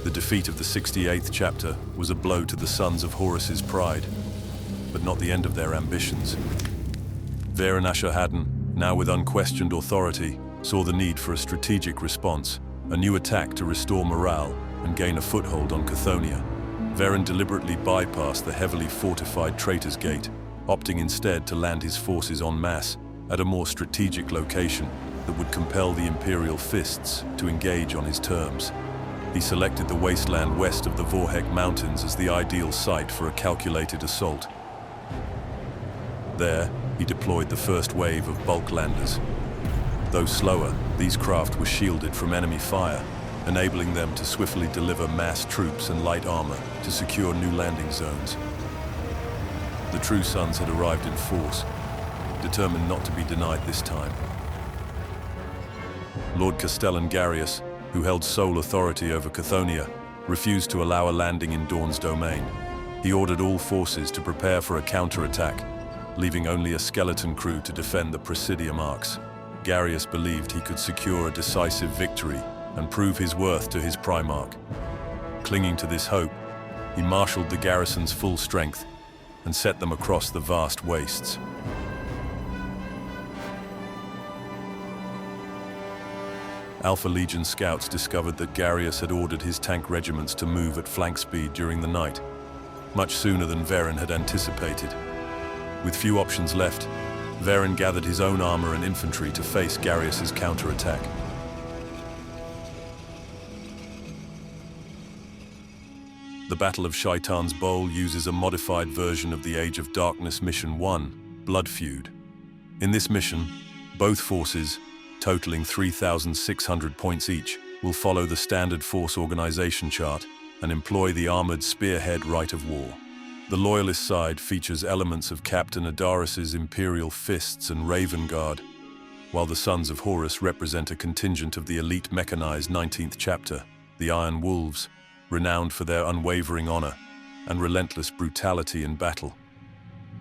The defeat of the 68th chapter was a blow to the Sons of Horus's pride, but not the end of their ambitions. Varen Ashur-Haddon, now with unquestioned authority, saw the need for a strategic response, a new attack to restore morale and gain a foothold on Cthonia. Varen deliberately bypassed the heavily fortified Traitor's Gate, opting instead to land his forces en masse at a more strategic location that would compel the Imperial fists to engage on his terms. He selected the wasteland west of the Vorhek Mountains as the ideal site for a calculated assault. There, he deployed the first wave of bulk landers. Though slower, these craft were shielded from enemy fire, enabling them to swiftly deliver mass troops and light armor to secure new landing zones. The true Sons had arrived in force, determined not to be denied this time. Lord Castellan Garius, who held sole authority over Cthonia, refused to allow a landing in Dawn's domain. He ordered all forces to prepare for a counterattack, leaving only a skeleton crew to defend the Presidium Arcs. Garius believed he could secure a decisive victory and prove his worth to his Primarch. Clinging to this hope, he marshaled the garrison's full strength and set them across the vast wastes. Alpha Legion scouts discovered that Garius had ordered his tank regiments to move at flank speed during the night, much sooner than Varen had anticipated. With few options left, Varen gathered his own armor and infantry to face Garius's counterattack. The Battle of Shaitan's Bowl uses a modified version of the Age of Darkness Mission 1, Blood Feud. In this mission, both forces, totaling 3,600 points each, will follow the standard force organization chart and employ the armored spearhead rite of war. The Loyalist side features elements of Captain Adaris's Imperial Fists and Raven Guard, while the Sons of Horus represent a contingent of the elite mechanized 19th chapter, the Iron Wolves, renowned for their unwavering honor and relentless brutality in battle.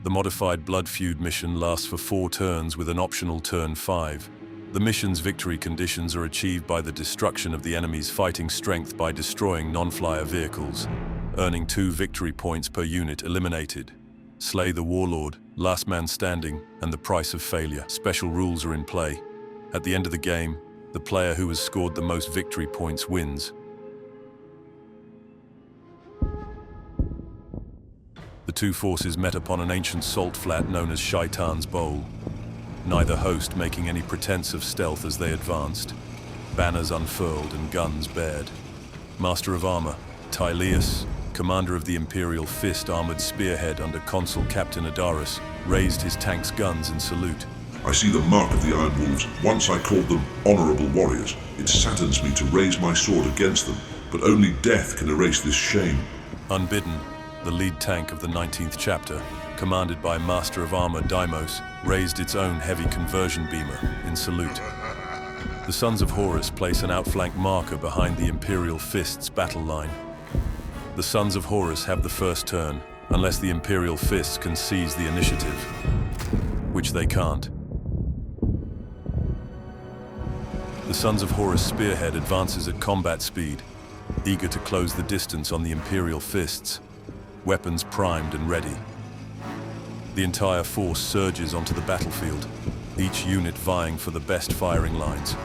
The modified Blood Feud mission lasts for 4 turns with an optional turn 5. The mission's victory conditions are achieved by the destruction of the enemy's fighting strength by destroying non-flyer vehicles, earning 2 victory points per unit eliminated. Slay the Warlord, Last Man Standing, and the Price of Failure. Special rules are in play. At the end of the game, the player who has scored the most victory points wins. The two forces met upon an ancient salt flat known as Shaitan's Bowl, neither host making any pretense of stealth as they advanced, banners unfurled and guns bared. Master of Armor, Tyleus, commander of the Imperial Fist armored spearhead under Consul Captain Adaris, raised his tank's guns in salute. I see the mark of the Iron Wolves. Once I called them honorable warriors. It saddens me to raise my sword against them, but only death can erase this shame. Unbidden, the lead tank of the 19th chapter, commanded by Master of Armor Deimos, raised its own heavy conversion beamer in salute. The Sons of Horus place an outflank marker behind the Imperial Fist's battle line. The Sons of Horus have the first turn, unless the Imperial Fists can seize the initiative, which they can't. The Sons of Horus spearhead advances at combat speed, eager to close the distance on the Imperial Fists, weapons primed and ready. The entire force surges onto the battlefield, each unit vying for the best firing lines.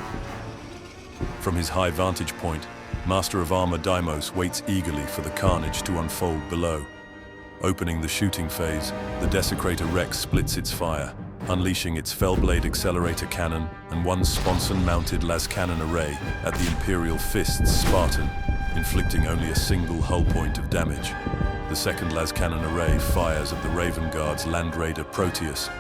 From his high vantage point, Master of Armor Deimos waits eagerly for the carnage to unfold below. Opening the shooting phase, the Desecrator Rex splits its fire, unleashing its Fellblade Accelerator Cannon and one Sponson-mounted las cannon array at the Imperial Fist's Spartan, inflicting only a single hull point of damage. The second las cannon array fires at the Raven Guard's Land Raider Proteus,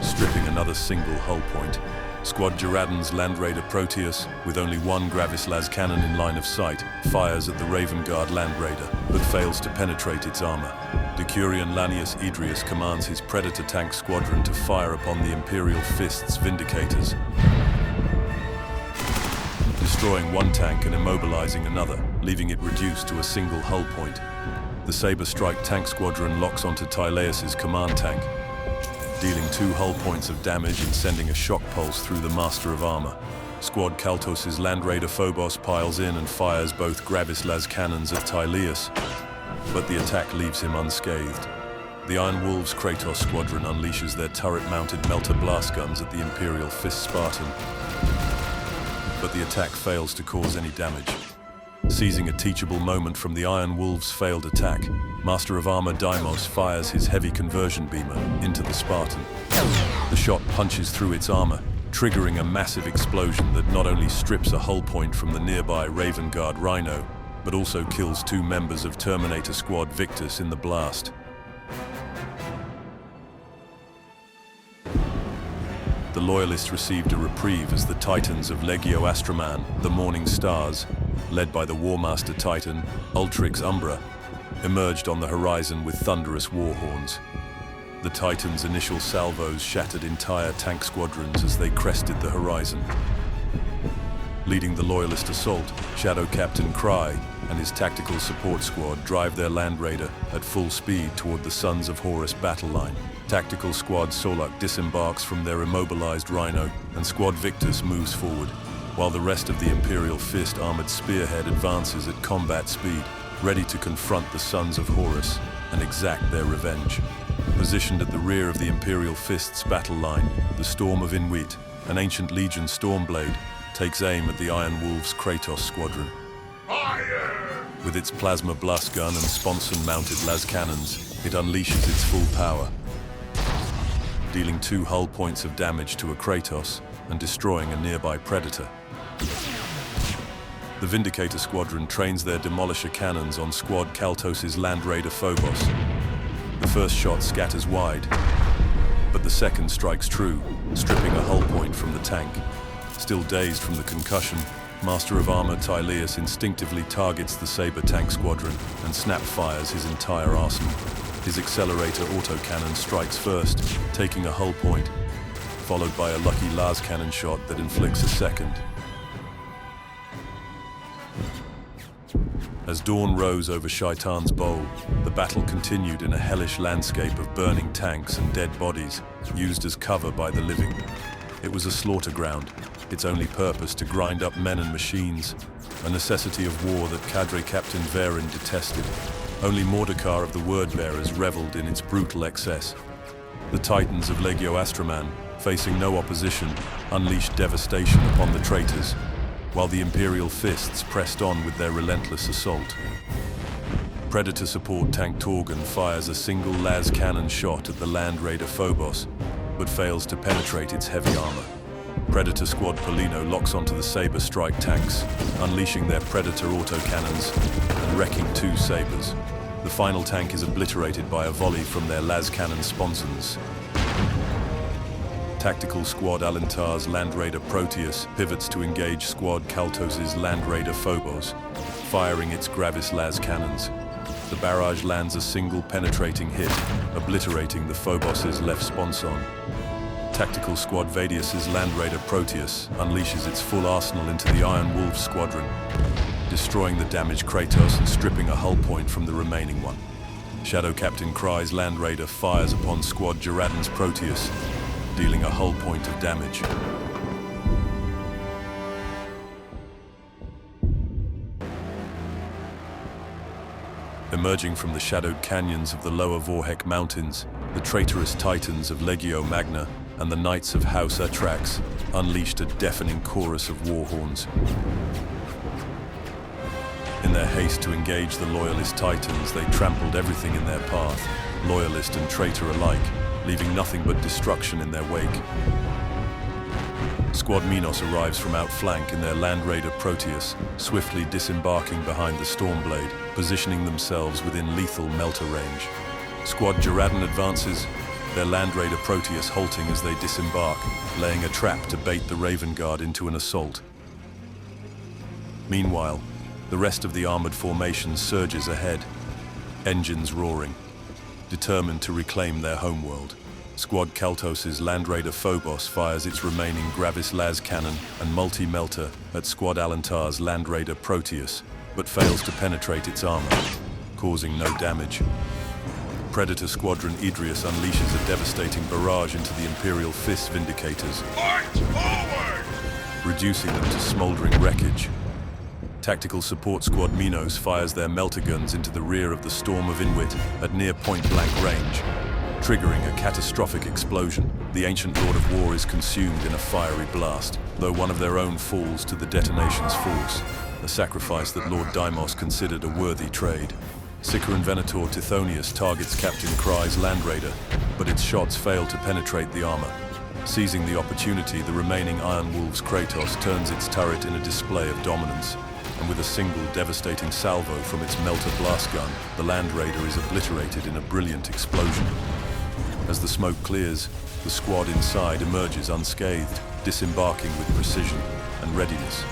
stripping another single hull point. Squad Gerardin's Land Raider Proteus, with only one Gravis las cannon in line of sight, fires at the Raven Guard Land Raider, but fails to penetrate its armor. Decurion Lanius Idrius commands his Predator tank squadron to fire upon the Imperial Fist's Vindicators, destroying one tank and immobilizing another, leaving it reduced to a single hull point. The Saber Strike tank squadron locks onto Tyleus's command tank, dealing 2 hull points of damage and sending a shock pulse through the Master of Armor. Squad Kaltos' Land Raider Phobos piles in and fires both Gravis las cannons at Tyleus, but the attack leaves him unscathed. The Iron Wolves Kratos squadron unleashes their turret-mounted melter blast guns at the Imperial Fist Spartan, but the attack fails to cause any damage. Seizing a teachable moment from the Iron Wolves' failed attack, Master of Armor Deimos fires his heavy conversion beamer into the Spartan. The shot punches through its armor, triggering a massive explosion that not only strips a hull point from the nearby Raven Guard Rhino, but also kills 2 members of Terminator Squad Victus in the blast. The Loyalists received a reprieve as the Titans of Legio Astroman, the Morning Stars, led by the War Master Titan, Ultrix Umbra, emerged on the horizon with thunderous war horns. The Titans' initial salvos shattered entire tank squadrons as they crested the horizon. Leading the Loyalist assault, Shadow Captain Cry and his tactical support squad drive their Land Raider at full speed toward the Sons of Horus battle line. Tactical Squad Solak disembarks from their immobilized Rhino, and Squad Victus moves forward, while the rest of the Imperial Fist armored spearhead advances at combat speed, ready to confront the Sons of Horus and exact their revenge. Positioned at the rear of the Imperial Fist's battle line, the Storm of Inuit, an ancient Legion Stormblade, takes aim at the Iron Wolves Kratos squadron. Fire! With its plasma blast gun and sponson-mounted las cannons, it unleashes its full power, dealing 2 hull points of damage to a Kratos and destroying a nearby Predator. The Vindicator squadron trains their Demolisher cannons on Squad Kaltos' Land Raider Phobos. The first shot scatters wide, but the second strikes true, stripping a hull point from the tank. Still dazed from the concussion, Master of Armor Tyleus instinctively targets the Saber tank squadron and snap fires his entire arsenal. His accelerator autocannon strikes first, taking a hull point, followed by a lucky las cannon shot that inflicts a second. As dawn rose over Shaitan's bowl, the battle continued in a hellish landscape of burning tanks and dead bodies, used as cover by the living. It was a slaughter ground, its only purpose to grind up men and machines, a necessity of war that Cadre Captain Varen detested. Only Mordecai of the Word-Bearers reveled in its brutal excess. The Titans of Legio Astroman, facing no opposition, unleashed devastation upon the traitors, while the Imperial Fists pressed on with their relentless assault. Predator support tank Torgan fires a single las cannon shot at the Land Raider Phobos, but fails to penetrate its heavy armor. Predator Squad Polino locks onto the Saber strike tanks, unleashing their Predator autocannons and wrecking 2 Sabers. The final tank is obliterated by a volley from their las cannon sponsons. Tactical Squad Alentar's Land Raider Proteus pivots to engage Squad Kaltos' Land Raider Phobos, firing its Gravis las cannons. The barrage lands a single penetrating hit, obliterating the Phobos' left sponson. Tactical Squad Vadius' Land Raider Proteus unleashes its full arsenal into the Iron Wolves squadron, destroying the damaged Kratos and stripping a hull point from the remaining one. Shadow Captain Cry's Land Raider fires upon Squad Jeradan's Proteus, dealing a hull point of damage. Emerging from the shadowed canyons of the lower Vorhek Mountains, the traitorous Titans of Legio Magna and the Knights of House Atrax unleashed a deafening chorus of war horns. In their haste to engage the Loyalist Titans, they trampled everything in their path, Loyalist and traitor alike, leaving nothing but destruction in their wake. Squad Minos arrives from outflank in their Land Raider Proteus, swiftly disembarking behind the Stormblade, positioning themselves within lethal melter range. Squad Jeradan advances, their Land Raider Proteus halting as they disembark, laying a trap to bait the Raven Guard into an assault. Meanwhile, the rest of the armored formation surges ahead, engines roaring, determined to reclaim their homeworld. Squad Kaltos' Land Raider Phobos fires its remaining Gravis las cannon and multi-melter at Squad Alentar's Land Raider Proteus, but fails to penetrate its armor, causing no damage. Predator Squadron Idrius unleashes a devastating barrage into the Imperial Fist Vindicators, reducing them to smoldering wreckage. Tactical Support Squad Minos fires their melter guns into the rear of the Storm of Inwit at near point-blank range, triggering a catastrophic explosion. The ancient Lord of War is consumed in a fiery blast, though one of their own falls to the detonation's force, a sacrifice that Lord Deimos considered a worthy trade. Sicker and Venator Tithonius targets Captain Kry's Land Raider, but its shots fail to penetrate the armor. Seizing the opportunity, the remaining Iron Wolf's Kratos turns its turret in a display of dominance, and with a single devastating salvo from its melter blast gun, the Land Raider is obliterated in a brilliant explosion. As the smoke clears, the squad inside emerges unscathed, disembarking with precision and readiness.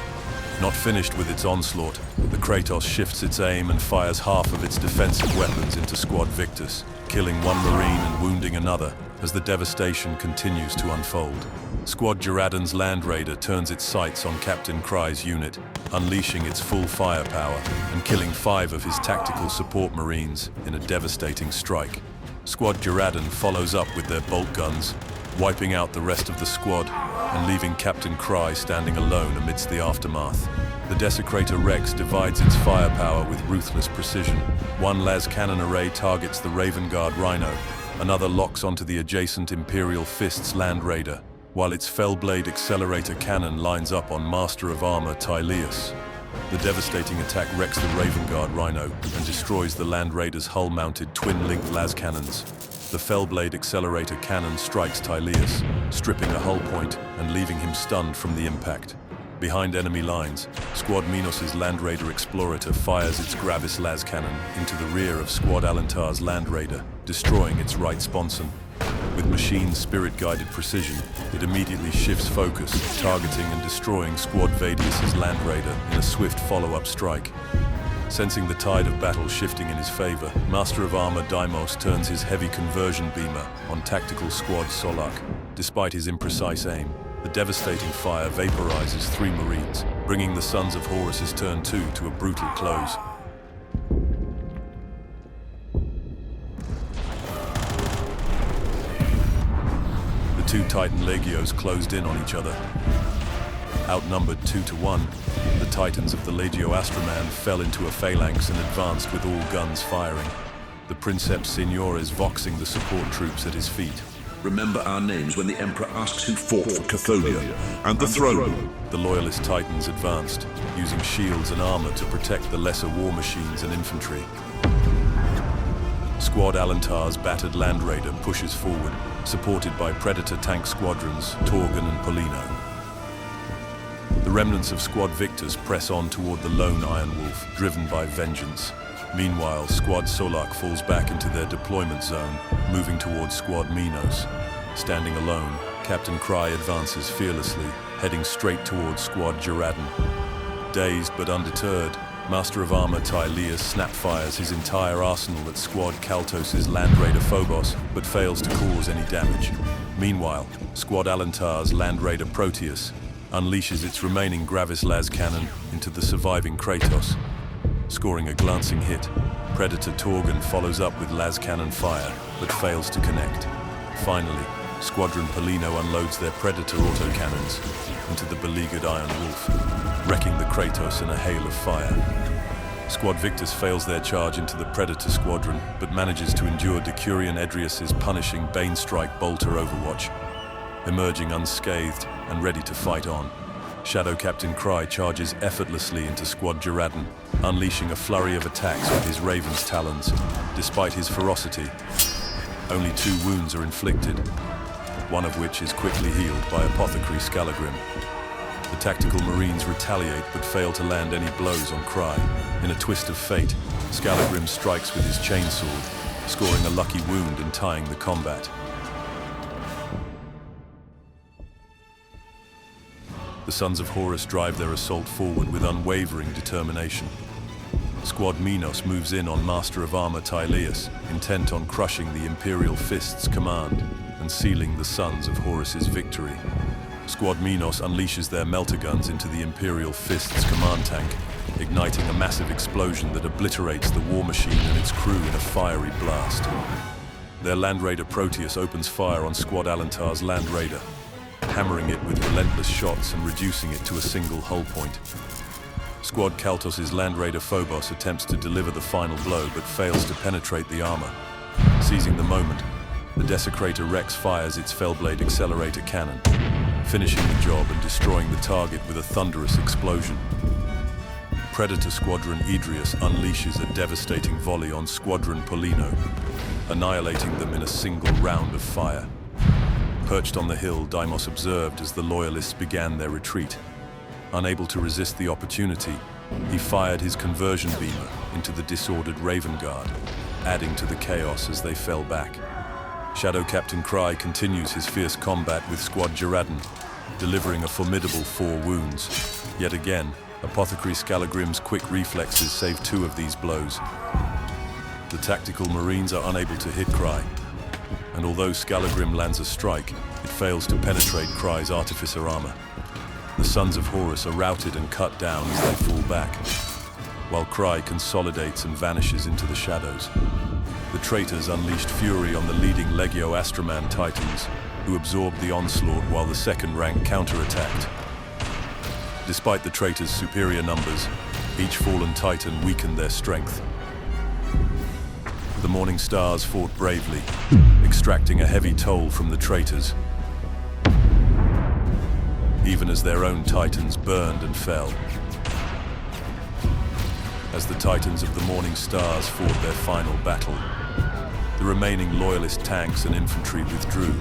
Not finished with its onslaught, the Kratos shifts its aim and fires half of its defensive weapons into Squad Victus, killing one Marine and wounding another as the devastation continues to unfold. Squad Jaradan's Land Raider turns its sights on Captain Kry's unit, unleashing its full firepower and killing 5 of his tactical support Marines in a devastating strike. Squad Jaradan follows up with their bolt guns, wiping out the rest of the squad and leaving Captain Kry standing alone amidst the aftermath. The Desecrator Rex divides its firepower with ruthless precision. One las cannon array targets the Raven Guard Rhino, another locks onto the adjacent Imperial Fist's Land Raider, while its Fellblade Accelerator cannon lines up on Master of Armor Tyleus. The devastating attack wrecks the Raven Guard Rhino and destroys the Land Raider's hull-mounted twin-linked las cannons. The Fellblade Accelerator cannon strikes Tyleus, stripping a hull point and leaving him stunned from the impact. Behind enemy lines, Squad Minos' Land Raider Explorator fires its Gravis las cannon into the rear of Squad Alantar's Land Raider, destroying its right sponson. With machine spirit-guided precision, it immediately shifts focus, targeting and destroying Squad Vadius' Land Raider in a swift follow-up strike. Sensing the tide of battle shifting in his favor, Master of Armor Deimos turns his heavy conversion beamer on tactical Squad Solak. Despite his imprecise aim, the devastating fire vaporizes 3 Marines, bringing the Sons of Horus' turn 2 to a brutal close. The 2 Titan Legios closed in on each other. Outnumbered 2 to 1, the Titans of the Legio Astroman fell into a phalanx and advanced with all guns firing, the Princeps Signores voxing the support troops at his feet. Remember our names when the Emperor asks who fought for Cthonia and the throne. The Loyalist Titans advanced, using shields and armor to protect the lesser war machines and infantry. Squad Alantar's battered Land Raider pushes forward, supported by Predator tank squadrons Torgan and Polino. The remnants of Squad Victus press on toward the lone Iron Wolf, driven by vengeance. Meanwhile, Squad Solak falls back into their deployment zone, moving towards Squad Minos. Standing alone, Captain Kry advances fearlessly, heading straight towards Squad Jaradan. Dazed but undeterred, Master of Armor Tyleus snapfires his entire arsenal at Squad Kaltos' Land Raider Phobos, but fails to cause any damage. Meanwhile, Squad Alantar's Land Raider Proteus unleashes its remaining Gravis las cannon into the surviving Kratos. Scoring a glancing hit, Predator Torgan follows up with las cannon fire, but fails to connect. Finally, Squadron Polino unloads their Predator autocannons into the beleaguered Iron Wolf, wrecking the Kratos in a hail of fire. Squad Victus fails their charge into the Predator Squadron, but manages to endure Decurion Edrius' punishing Bane Strike Bolter overwatch. Emerging unscathed and ready to fight on, Shadow Captain Kry charges effortlessly into Squad Jaradan, unleashing a flurry of attacks with his Raven's talons. Despite his ferocity, only 2 wounds are inflicted, one of which is quickly healed by Apothecary Scalagrim. The tactical Marines retaliate but fail to land any blows on Kry. In a twist of fate, Scalagrim strikes with his chainsword, scoring a lucky wound and tying the combat. The Sons of Horus drive their assault forward with unwavering determination. Squad Minos moves in on Master of Armor Tyleus, intent on crushing the Imperial Fist's command and sealing the Sons of Horus' victory. Squad Minos unleashes their melter guns into the Imperial Fist's command tank, igniting a massive explosion that obliterates the war machine and its crew in a fiery blast. Their Land Raider Proteus opens fire on Squad Alantar's Land Raider, hammering it with relentless shots and reducing it to a single hull point. Squad Kaltos' Land Raider Phobos attempts to deliver the final blow but fails to penetrate the armor. Seizing the moment, the Desecrator Rex fires its Fellblade Accelerator cannon, finishing the job and destroying the target with a thunderous explosion. Predator Squadron Idrius unleashes a devastating volley on Squadron Polino, annihilating them in a single round of fire. Perched on the hill, Deimos observed as the Loyalists began their retreat. Unable to resist the opportunity, he fired his conversion beamer into the disordered Raven Guard, adding to the chaos as they fell back. Shadow Captain Cry continues his fierce combat with Squad Jaradan, delivering a formidable 4 wounds. Yet again, Apothecary Scalagrim's quick reflexes save 2 of these blows. The tactical Marines are unable to hit Cry, and although Scalagrim lands a strike, it fails to penetrate Cry's Artificer armor. The Sons of Horus are routed and cut down as they fall back, while Cry consolidates and vanishes into the shadows. The traitors unleashed fury on the leading Legio Astroman Titans, who absorbed the onslaught while the second rank counterattacked. Despite the traitors' superior numbers, each fallen Titan weakened their strength. The Morning Stars fought bravely, extracting a heavy toll from the traitors, even as their own Titans burned and fell. As the Titans of the Morning Stars fought their final battle, the remaining Loyalist tanks and infantry withdrew,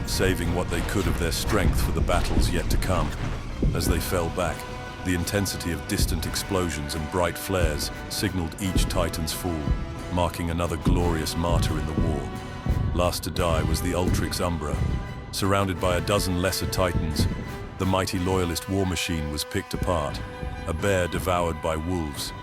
saving what they could of their strength for the battles yet to come. As they fell back, the intensity of distant explosions and bright flares signaled each Titan's fall, marking another glorious martyr in the war. Last to die was the Ultrix Umbra. Surrounded by a dozen lesser Titans, the mighty Loyalist war machine was picked apart, a bear devoured by wolves,